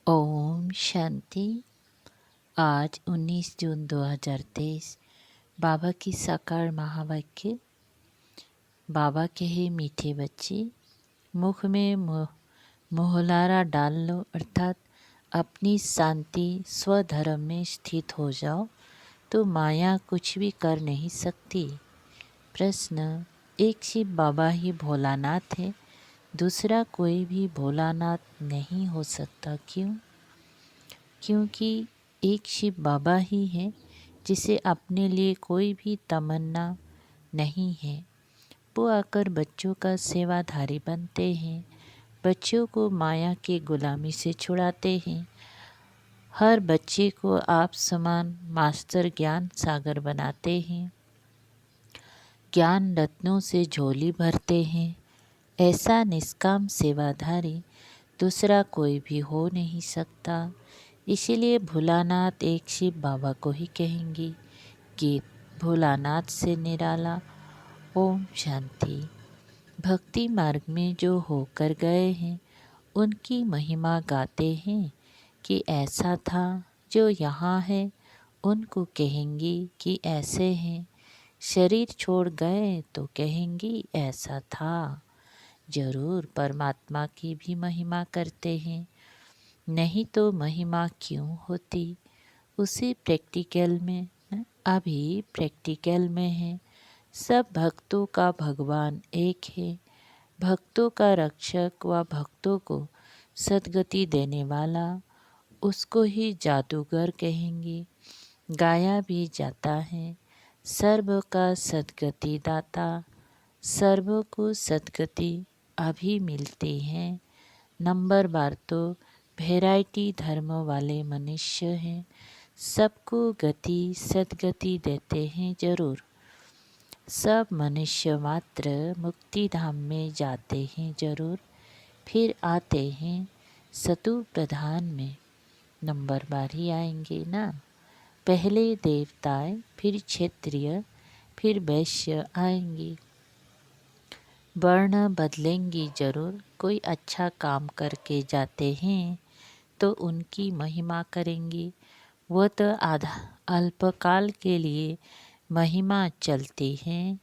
ओम शांति। आज 19 जून 2023 बाबा की साकार महावाक्य। बाबा कहे मीठे बच्चे, मुख में मोहलारा डाल लो, अर्थात अपनी शांति स्वधर्म में स्थित हो जाओ तो माया कुछ भी कर नहीं सकती। प्रश्न, एक शिव बाबा ही भोलानाथ है, दूसरा कोई भी भोलानाथ नहीं हो सकता, क्यों? क्योंकि एक शिव बाबा ही है जिसे अपने लिए कोई भी तमन्ना नहीं है। वो आकर बच्चों का सेवाधारी बनते हैं, बच्चों को माया की गुलामी से छुड़ाते हैं। हर बच्चे को आप समान मास्टर ज्ञान सागर बनाते हैं, ज्ञान रत्नों से झोली भरते हैं। ऐसा निष्काम सेवाधारी दूसरा कोई भी हो नहीं सकता। इसीलिए भोलानाथ एक शिव बाबा को ही कहेंगी। गीत भोलानाथ से निराला। ओम शांति। भक्ति मार्ग में जो होकर गए हैं उनकी महिमा गाते हैं कि ऐसा था जो यहाँ है, उनको कहेंगी कि ऐसे हैं। शरीर छोड़ गए तो कहेंगी ऐसा था। जरूर परमात्मा की भी महिमा करते हैं, नहीं तो महिमा क्यों होती। उसी प्रैक्टिकल में अभी प्रैक्टिकल में है। सब भक्तों का भगवान एक है, भक्तों का रक्षक व भक्तों को सद्गति देने वाला, उसको ही जादूगर कहेंगे। गाया भी जाता है, सर्व का सद्गति दाता, सर्व को सद्गति अभी मिलती है। नंबर बार तो वैरायटी धर्म वाले मनुष्य हैं, सबको गति सद्गति देते हैं जरूर। सब मनुष्य मात्र मुक्ति धाम में जाते हैं जरूर, फिर आते हैं सतु प्रधान में। नंबर बार ही आएंगे ना। पहले देवताएं, फिर क्षत्रिय, फिर वैश्य आएंगे। वर्ण बदलेंगी जरूर। कोई अच्छा काम करके जाते हैं तो उनकी महिमा करेंगी। वह तो आधा अल्पकाल के लिए महिमा चलती है,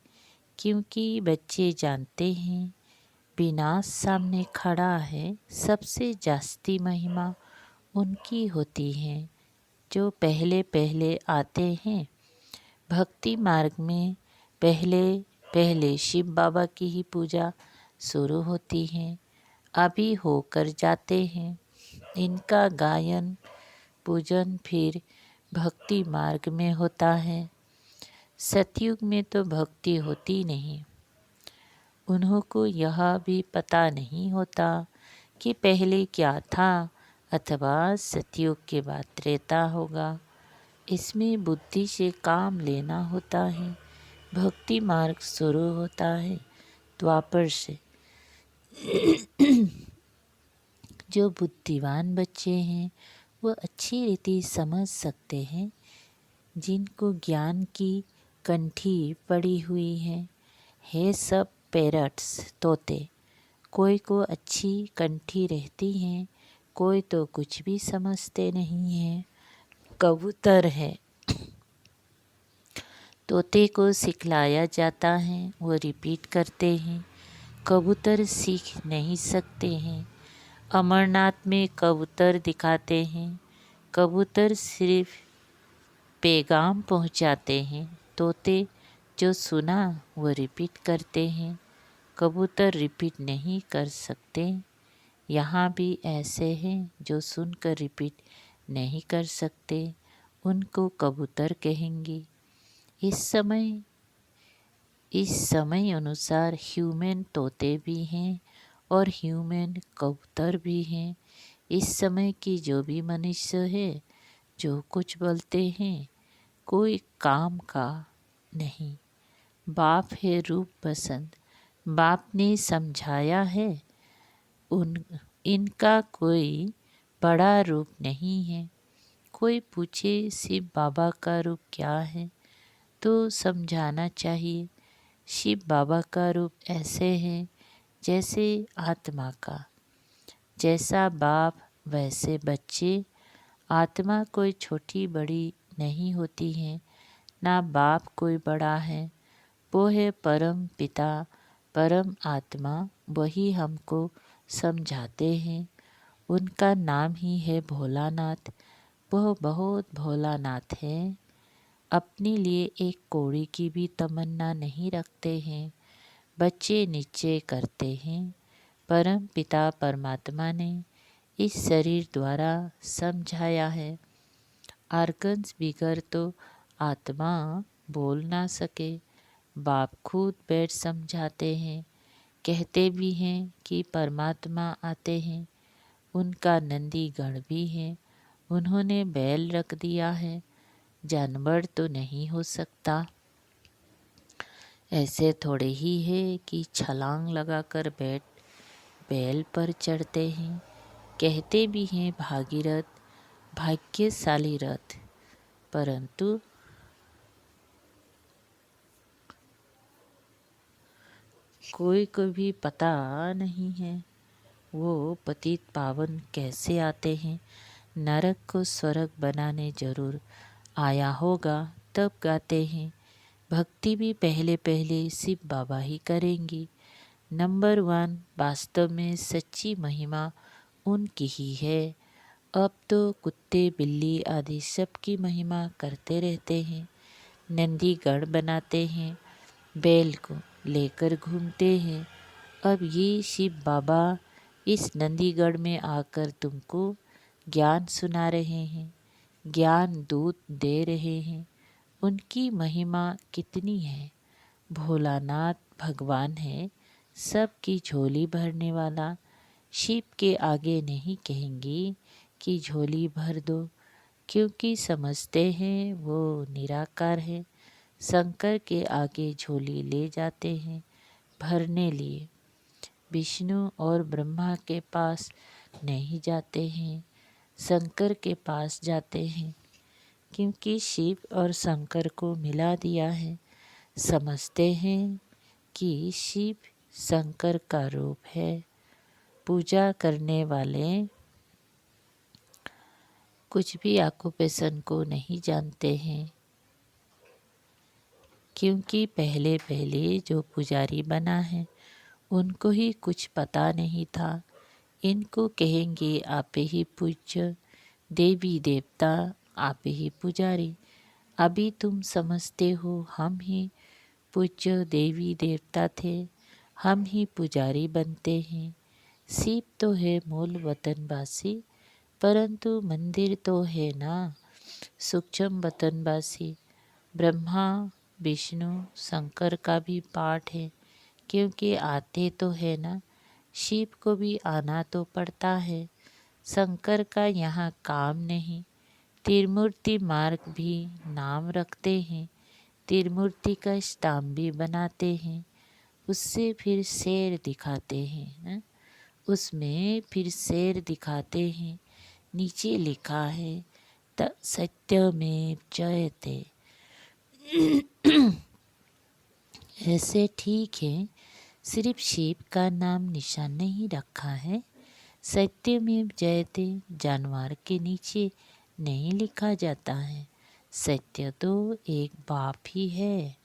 क्योंकि बच्चे जानते हैं विनाश सामने खड़ा है। सबसे जास्ती महिमा उनकी होती है जो पहले पहले आते हैं। भक्ति मार्ग में पहले पहले शिव बाबा की ही पूजा शुरू होती है, अभी होकर जाते हैं। इनका गायन पूजन फिर भक्ति मार्ग में होता है। सतयुग में तो भक्ति होती नहीं। उन्हों को यह भी पता नहीं होता कि पहले क्या था अथवा सतयुग के बाद त्रेता होगा। इसमें बुद्धि से काम लेना होता है। भक्ति मार्ग शुरू होता है द्वापर से। जो बुद्धिवान बच्चे हैं वो अच्छी रीति समझ सकते हैं। जिनको ज्ञान की कंठी पड़ी हुई है सब पैरट्स, तोते। कोई को अच्छी कंठी रहती है, कोई तो कुछ भी समझते नहीं है। कबूतर है, तोते को सिखलाया जाता है, वो रिपीट करते हैं। कबूतर सीख नहीं सकते हैं। अमरनाथ में कबूतर दिखाते हैं, कबूतर सिर्फ पैगाम पहुंचाते हैं। तोते जो सुना वो रिपीट करते हैं, कबूतर रिपीट नहीं कर सकते। यहाँ भी ऐसे हैं जो सुनकर रिपीट नहीं कर सकते, उनको कबूतर कहेंगे। इस समय अनुसार ह्यूमन तोते भी हैं और ह्यूमन कबूतर भी हैं। इस समय की जो भी मनुष्य है जो कुछ बोलते हैं कोई काम का नहीं। बाप है रूप पसंद, बाप ने समझाया है। इनका कोई बड़ा रूप नहीं है। कोई पूछे शिव बाबा का रूप क्या है तो समझाना चाहिए। शिव बाबा का रूप ऐसे है जैसे आत्मा का, जैसा बाप वैसे बच्चे, आत्मा कोई छोटी बड़ी नहीं होती है, ना बाप कोई बड़ा है। वो है परम पिता, परम आत्मा, वही हमको समझाते हैं। उनका नाम ही है भोलानाथ। वह बहुत भोलानाथ है। अपने लिए एक कौड़ी की भी तमन्ना नहीं रखते हैं। बच्चे निश्चय करते हैं। परम पिता परमात्मा ने इस शरीर द्वारा समझाया है। आर्गन्स बिगर तो आत्मा बोल ना सके। बाप खुद बैठ समझाते हैं। कहते भी हैं कि परमात्मा आते हैं। उनका नंदी गण भी है। उन्होंने बैल रख दिया है। जानवर तो नहीं हो सकता। ऐसे थोड़े ही है कि छलांग लगाकर बैल पर चढ़ते हैं। कहते भी हैं भागीरथ, भाग्यशाली रथ, परंतु कोई को भी पता नहीं है वो पतित पावन कैसे आते हैं। नरक को स्वर्ग बनाने जरूर आया होगा, तब गाते हैं। भक्ति भी पहले पहले शिव बाबा ही करेंगी। नंबर 1 वास्तव में सच्ची महिमा उनकी ही है। अब तो कुत्ते बिल्ली आदि सबकी महिमा करते रहते हैं। नंदीगढ़ बनाते हैं, बैल को लेकर घूमते हैं। अब ये शिव बाबा इस नंदीगढ़ में आकर तुमको ज्ञान सुना रहे हैं, ज्ञान दूत दे रहे हैं। उनकी महिमा कितनी है। भोलानाथ भगवान है, सबकी झोली भरने वाला। शिव के आगे नहीं कहेंगी कि झोली भर दो, क्योंकि समझते हैं वो निराकार है। शंकर के आगे झोली ले जाते हैं भरने लिए। विष्णु और ब्रह्मा के पास नहीं जाते हैं, शंकर के पास जाते हैं, क्योंकि शिव और शंकर को मिला दिया है। समझते हैं कि शिव शंकर का रूप है। पूजा करने वाले कुछ भी ऑक्यूपेशन को नहीं जानते हैं, क्योंकि पहले पहले जो पुजारी बना है उनको ही कुछ पता नहीं था। इनको कहेंगे आप ही पूज्य, देवी देवता आप ही पुजारी। अभी तुम समझते हो हम ही पूज्य देवी देवता थे, हम ही पुजारी बनते हैं। शिव तो है मूल वतनवासी, परंतु मंदिर तो है ना सूक्ष्म वतनवासी। ब्रह्मा विष्णु शंकर का भी पाठ है, क्योंकि आते तो है ना। शिव को भी आना तो पड़ता है। शंकर का यहाँ काम नहीं। त्रिमूर्ति मार्ग भी नाम रखते हैं। त्रिमूर्ति का स्टाम्प भी बनाते हैं। उससे फिर शेर दिखाते हैं, उसमें फिर शेर दिखाते हैं। नीचे लिखा है सत्यमेव जयते। ऐसे ठीक है, सिर्फ शिव का नाम निशान नहीं रखा है। सत्यमेव जयते जानवर के नीचे नहीं लिखा जाता है। सत्य तो एक बाप ही है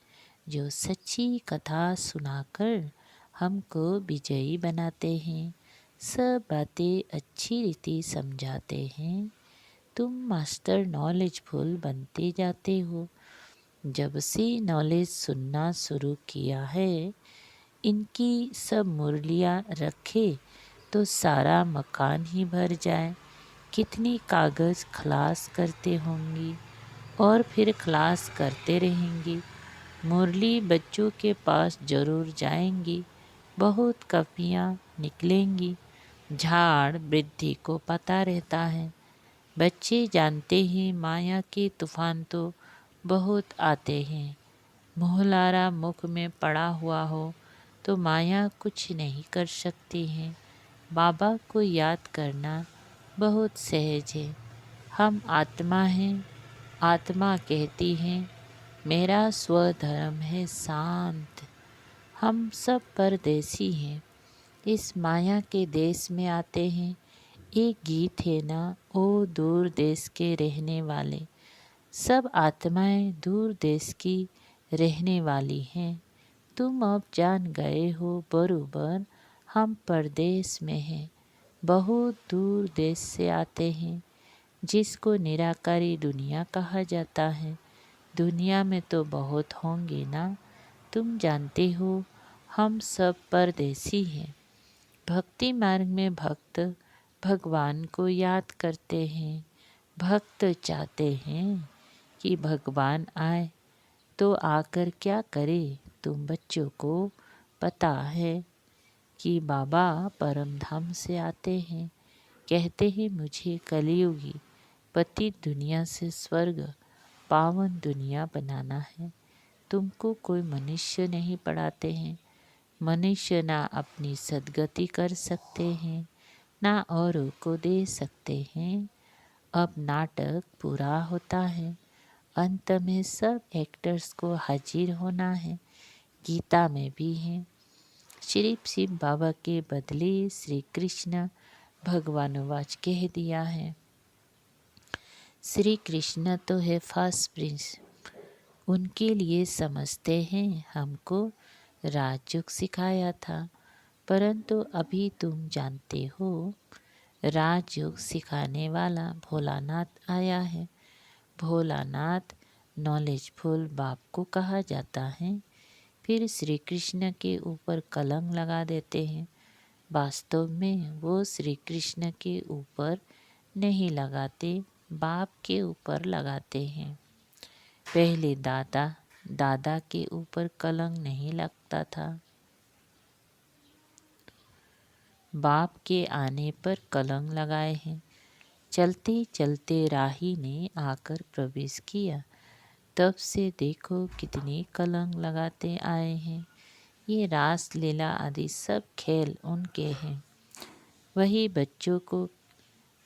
जो सच्ची कथा सुनाकर हमको विजयी बनाते हैं। सब बातें अच्छी रीति समझाते हैं। तुम मास्टर नॉलेजफुल बनते जाते हो। जब से नॉलेज सुनना शुरू किया है, इनकी सब मुरलियाँ रखे तो सारा मकान ही भर जाए। कितनी कागज़ खलास करते होंगी और फिर खलास करते रहेंगी। मुरली बच्चों के पास जरूर जाएंगी, बहुत कॉपियाँ निकलेंगी। झाड़ वृद्धि को पता रहता है। बच्चे जानते हैं माया के तूफान तो बहुत आते हैं। मोहलारा मुख में पड़ा हुआ हो तो माया कुछ नहीं कर सकती है। बाबा को याद करना बहुत सहज है। हम आत्मा हैं। आत्मा कहती है मेरा स्वधर्म है शांत। हम सब परदेसी हैं, इस माया के देश में आते हैं। एक गीत है ना, ओ दूर देश के रहने वाले, सब आत्माएं दूर देश की रहने वाली हैं। तुम अब जान गए हो बरोबर, हम परदेश में हैं, बहुत दूर देश से आते हैं, जिसको निराकारी दुनिया कहा जाता है। दुनिया में तो बहुत होंगे ना, तुम जानते हो, हम सब परदेसी हैं। भक्ति मार्ग में भक्त भगवान को याद करते हैं। भक्त चाहते हैं कि भगवान आए, तो आकर क्या करे। तुम बच्चों को पता है कि बाबा परम धाम से आते हैं। कहते हैं मुझे कलियुगी पतित दुनिया से स्वर्ग पावन दुनिया बनाना है। तुमको कोई मनुष्य नहीं पढ़ाते हैं। मनुष्य ना अपनी सद्गति कर सकते हैं, ना औरों को दे सकते हैं। अब नाटक पूरा होता है, अंत में सब एक्टर्स को हाजिर होना है। गीता में भी है, सिर्फ शिव बाबा के बदले श्री कृष्ण भगवान वाच कह दिया है। श्री कृष्ण तो है फर्स्ट प्रिंस, उनके लिए समझते हैं हमको राजयोग सिखाया था। परंतु अभी तुम जानते हो, राजयोग सिखाने वाला भोलानाथ आया है। भोलानाथ नॉलेजफुल बाप को कहा जाता है। फिर श्री कृष्ण के ऊपर कलंक लगा देते हैं। वास्तव में वो श्री कृष्ण के ऊपर नहीं लगाते, बाप के ऊपर लगाते हैं। पहले दादा के ऊपर कलंक नहीं लगता था, बाप के आने पर कलंक लगाए हैं। चलते चलते राही ने आकर प्रवेश किया, तब से देखो कितने कलंक लगाते आए हैं। ये रास लीला आदि सब खेल उनके हैं। वही बच्चों को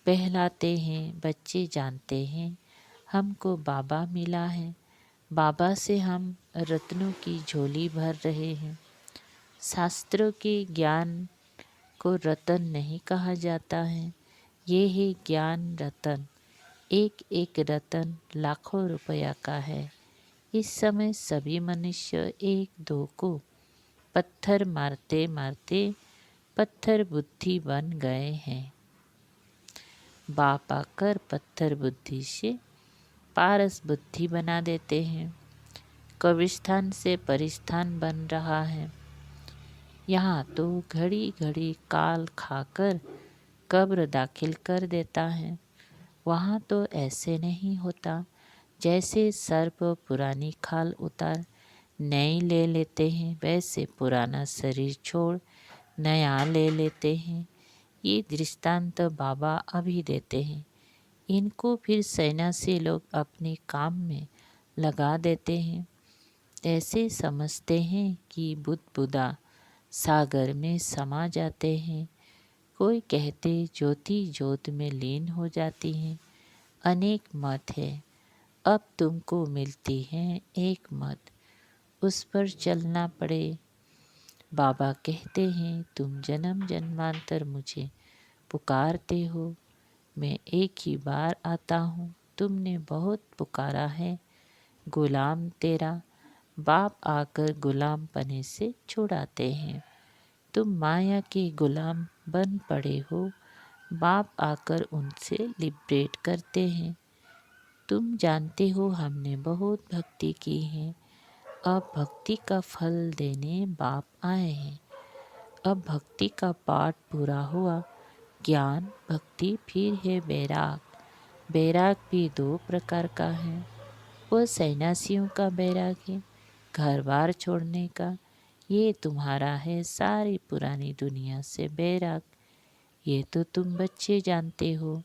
पहलाते हैं। बच्चे जानते हैं हमको बाबा मिला है, बाबा से हम रत्नों की झोली भर रहे हैं। शास्त्रों के ज्ञान को रतन नहीं कहा जाता है, ये है ज्ञान रतन। एक एक रतन लाखों रुपया का है। इस समय सभी मनुष्य एक दो को पत्थर मारते मारते पत्थर बुद्धि बन गए हैं। बाप आकर पत्थर बुद्धि से पारस बुद्धि बना देते हैं। कब्रिस्तान से परिस्थान बन रहा है। यहाँ तो घड़ी घड़ी काल खाकर कब्र दाखिल कर देता है। वहाँ तो ऐसे नहीं होता। जैसे सर्प पुरानी खाल उतार नई ले लेते हैं, वैसे पुराना शरीर छोड़ नया ले लेते हैं। ये दृष्टांत बाबा अभी देते हैं। इनको फिर सेना से लोग अपने काम में लगा देते हैं। ऐसे समझते हैं कि बुद्ध बुदा सागर में समा जाते हैं। कोई कहते ज्योति ज्योत में लीन हो जाती हैं। अनेक मत है, अब तुमको मिलती है एक मत, उस पर चलना पड़े। बाबा कहते हैं तुम जन्म जन्मांतर मुझे पुकारते हो, मैं एक ही बार आता हूँ। तुमने बहुत पुकारा है, गुलाम तेरा। बाप आकर गुलाम पने से छुड़ाते हैं। तुम माया के गुलाम बन पड़े हो, बाप आकर उनसे लिबरेट करते हैं। तुम जानते हो हमने बहुत भक्ति की है, अब भक्ति का फल देने बाप आए हैं। अब भक्ति का पाठ पूरा हुआ। ज्ञान भक्ति फिर है बैराग। बैराग भी दो प्रकार का है। वो सन्यासियों का बैराग है, घर बार छोड़ने का। ये तुम्हारा है सारी पुरानी दुनिया से बैराग। ये तो तुम बच्चे जानते हो।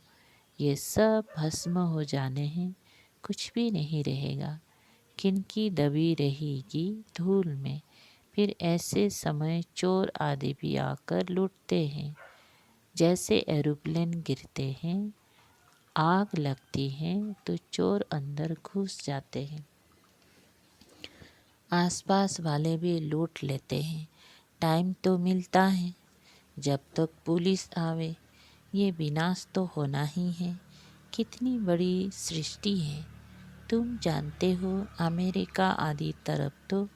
ये सब भस्म हो जाने हैं, कुछ भी नहीं रहेगा। किनकी दबी रहेगी धूल में। फिर ऐसे समय चोर आदि भी आकर लूटते हैं। जैसे एरोप्लेन गिरते हैं, आग लगती है तो चोर अंदर घुस जाते हैं, आसपास वाले भी लूट लेते हैं। टाइम तो मिलता है जब तक पुलिस आवे। ये विनाश तो होना ही है। कितनी बड़ी सृष्टि है। तुम जानते हो अमेरिका आदि तरफ तो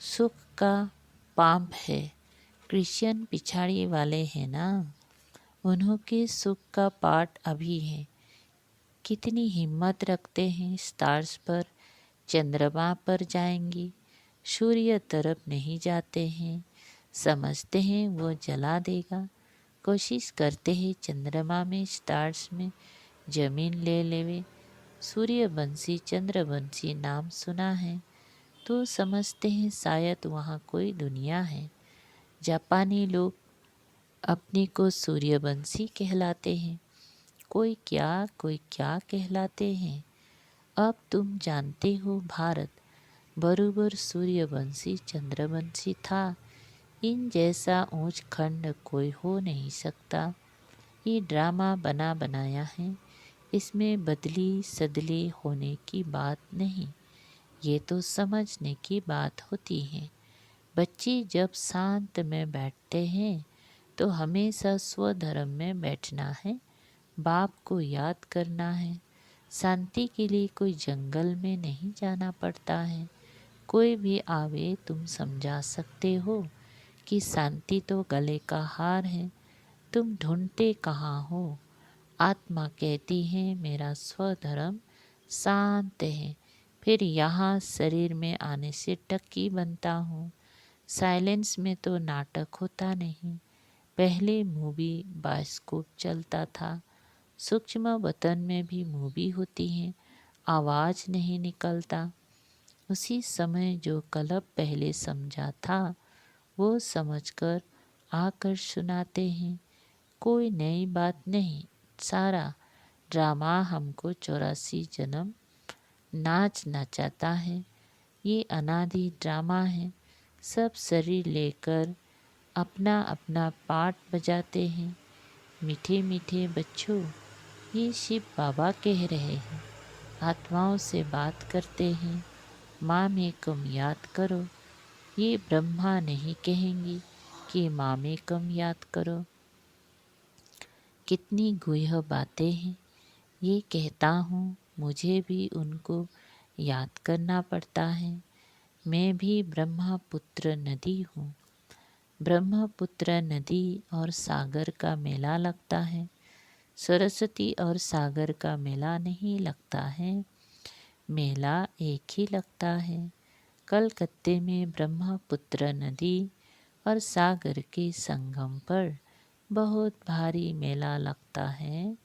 सुख का पाप है। क्रिश्चियन पिछाड़ी वाले हैं ना, उन्हों के सुख का पाठ अभी है। कितनी हिम्मत रखते हैं, स्टार्स पर चंद्रमा पर जाएंगी, सूर्य तरफ नहीं जाते हैं। समझते हैं वो जला देगा। कोशिश करते हैं चंद्रमा में, स्टार्स में जमीन ले लेवे। सूर्यवंशी चंद्रवंशी नाम सुना है तो समझते हैं शायद वहाँ कोई दुनिया है। जापानी लोग अपने को सूर्यवंशी कहलाते हैं। कोई क्या कहलाते हैं। अब तुम जानते हो भारत बरूबर सूर्यवंशी चंद्रवंशी था। इन जैसा ऊंच खंड कोई हो नहीं सकता। ये ड्रामा बना बनाया है। इसमें बदली सदली होने की बात नहीं। ये तो समझने की बात होती है। बच्चे जब शांत में बैठते हैं तो हमेशा स्वधर्म में बैठना है। बाप को याद करना है। शांति के लिए कोई जंगल में नहीं जाना पड़ता है। कोई भी आवे तुम समझा सकते हो कि शांति तो गले का हार है। तुम ढूंढते कहाँ हो। आत्मा कहती है मेरा स्वधर्म शांत है। फिर यहाँ शरीर में आने से टक्की बनता हूँ। साइलेंस में तो नाटक होता नहीं। पहले मूवी बायोस्कोप चलता था। सूक्ष्म वतन में भी मूवी होती है, आवाज़ नहीं निकलता। उसी समय जो कलब पहले समझा था वो समझकर आकर सुनाते हैं। कोई नई बात नहीं। सारा ड्रामा हमको 84 जन्म नाच नचाता है। ये अनादि ड्रामा है। सब शरीर लेकर अपना अपना पार्ट बजाते हैं। मीठे मीठे बच्चों, ये शिव बाबा कह रहे हैं। आत्माओं से बात करते हैं। माँ में कम याद करो। ये ब्रह्मा नहीं कहेंगी कि माँ में कम याद करो। कितनी गुह्य बातें हैं। ये कहता हूँ मुझे भी उनको याद करना पड़ता है। मैं भी ब्रह्मपुत्र नदी हूँ। ब्रह्मपुत्र नदी और सागर का मेला लगता है। सरस्वती और सागर का मेला नहीं लगता है। मेला एक ही लगता है। कलकत्ते में ब्रह्मपुत्र नदी और सागर के संगम पर बहुत भारी मेला लगता है।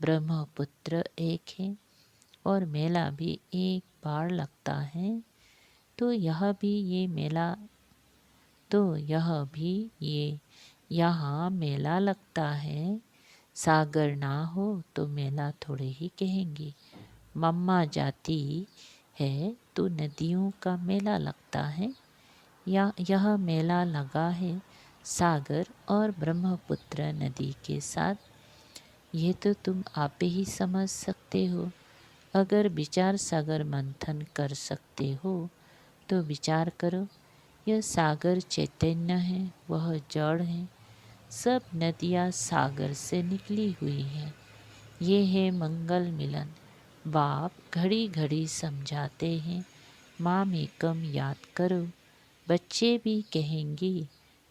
ब्रह्मपुत्र एक है और मेला भी एक बार लगता है। तो यह भी यहाँ मेला लगता है। सागर ना हो तो मेला थोड़े ही कहेंगे। मम्मा जाती है तो नदियों का मेला लगता है। या यह मेला लगा है सागर और ब्रह्मपुत्र नदी के साथ। ये तो तुम आप ही समझ सकते हो। अगर विचार सागर मंथन कर सकते हो तो विचार करो। यह सागर चैतन्य है, वह जड़ है। सब नदियाँ सागर से निकली हुई हैं। ये है मंगल मिलन। बाप घड़ी घड़ी समझाते हैं, माँ में कम याद करो। बच्चे भी कहेंगे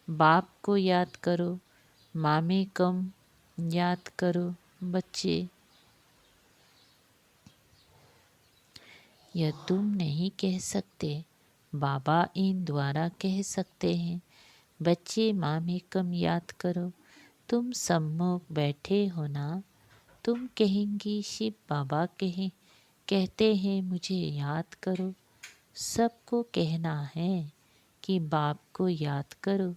बाप को याद करो, माँ में कम याद करो। बच्चे, यह तुम नहीं कह सकते, बाबा इन द्वारा कह सकते हैं। बच्चे माँ में कम याद करो। तुम सम्मुख बैठे हो ना, तुम कहेंगी शिव बाबा कहते हैं मुझे याद करो। सबको कहना है कि बाप को याद करो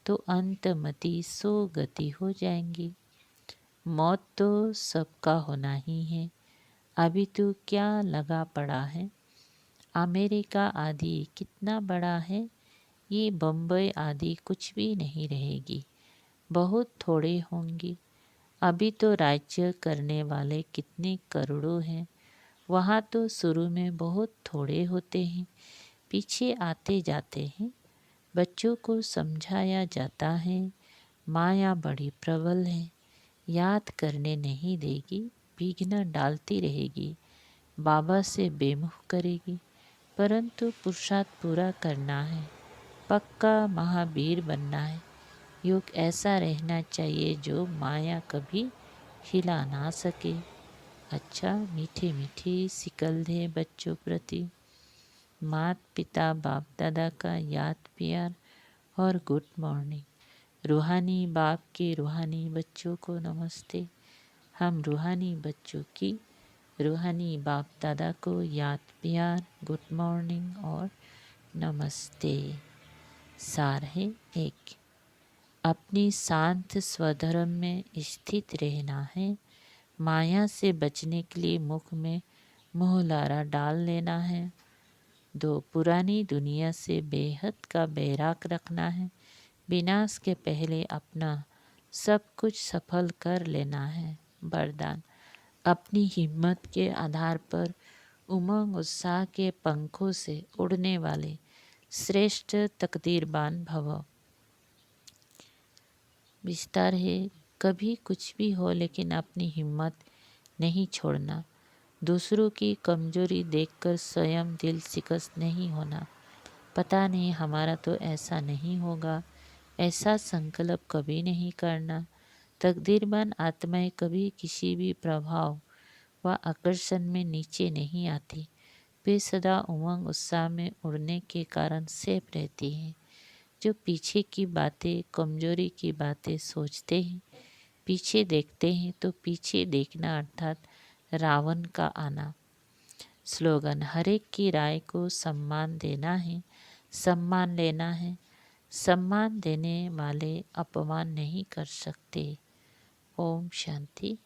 तो अंतमति सो गति हो जाएंगी। मौत तो सबका होना ही है। अभी तो क्या लगा पड़ा है। अमेरिका आदि कितना बड़ा है। ये बम्बई आदि कुछ भी नहीं रहेगी। बहुत थोड़े होंगी। अभी तो राज्य करने वाले कितने करोड़ों हैं। वहाँ तो शुरू में बहुत थोड़े होते हैं, पीछे आते जाते हैं। बच्चों को समझाया जाता है माया बड़ी प्रबल है। याद करने नहीं देगी, विघ्न डालती रहेगी, बाबा से बेमुख करेगी। परंतु पुरुषार्थ पूरा करना है, पक्का महावीर बनना है। युग ऐसा रहना चाहिए जो माया कभी हिला ना सके। अच्छा, मीठे मीठे सिकल दे बच्चों प्रति मात पिता बाप दादा का याद प्यार और गुड मॉर्निंग। रूहानी बाप के रूहानी बच्चों को नमस्ते। हम रूहानी बच्चों की रूहानी बाप दादा को याद प्यार, गुड मॉर्निंग और नमस्ते। सार है एक, अपनी शांत स्वधर्म में स्थित रहना है। माया से बचने के लिए मुख में मुहलारा डाल लेना है। 2, पुरानी दुनिया से बेहद का बैराग रखना है। विनाश के पहले अपना सब कुछ सफल कर लेना है। वरदान, अपनी हिम्मत के आधार पर उमंग उत्साह के पंखों से उड़ने वाले श्रेष्ठ तकदीरबान भव। विस्तार है, कभी कुछ भी हो लेकिन अपनी हिम्मत नहीं छोड़ना। दूसरों की कमजोरी देखकर स्वयं दिल शिकस्त नहीं होना। पता नहीं हमारा तो ऐसा नहीं होगा, ऐसा संकल्प कभी नहीं करना। तकदीरबान आत्माएं कभी किसी भी प्रभाव व आकर्षण में नीचे नहीं आती। वे सदा उमंग उत्साह में उड़ने के कारण सेफ रहती हैं। जो पीछे की बातें, कमजोरी की बातें सोचते हैं, पीछे देखते हैं तो पीछे देखना अर्थात रावण का आना। स्लोगन, हर एक की राय को सम्मान देना है, सम्मान लेना है। सम्मान देने वाले अपमान नहीं कर सकते। ओम शांति।